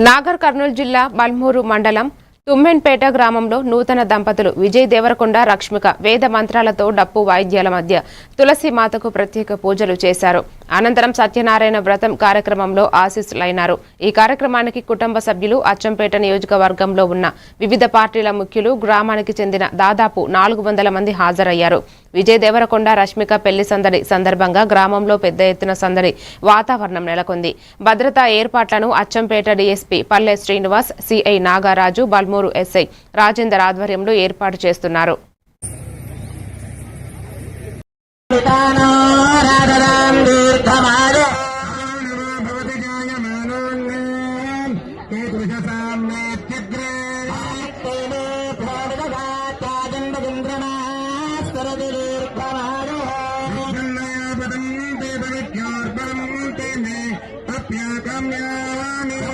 నాగర్ కర్నూలు జిల్లా బల్మూరు మండలం తుమ్మెన్పేట గ్రామంలో నూతన దంపతులు విజయ్ దేవరకొండ రక్ష్మిక వేద మంత్రాలతో డప్పు వాయిద్యాల మధ్య తులసి మాతకు ప్రత్యేక పూజలు చేశారు. అనంతరం సత్యనారాయణ వ్రతం కార్యక్రమంలో ఆశీస్సులైనారు. ఈ కార్యక్రమానికి కుటుంబ సభ్యులు, అచ్చంపేట నియోజకవర్గంలో ఉన్న వివిధ పార్టీల ముఖ్యులు, గ్రామానికి చెందిన దాదాపు 400 మంది హాజరయ్యారు. విజయ్ దేవరకొండ రష్మిక పెళ్లి సందడి సందర్భంగా గ్రామంలో పెద్ద ఎత్తున సందడి వాతావరణం నెలకొంది. భద్రతా ఏర్పాట్లను అచ్చంపేట డీఎస్పీ పల్లె శ్రీనివాస్, సిఐ నాగరాజు, బల్మూరు ఎస్ఐ రాజేందర్ ఆధ్వర్యంలో ఏర్పాటు చేస్తున్నారు. Apya kamya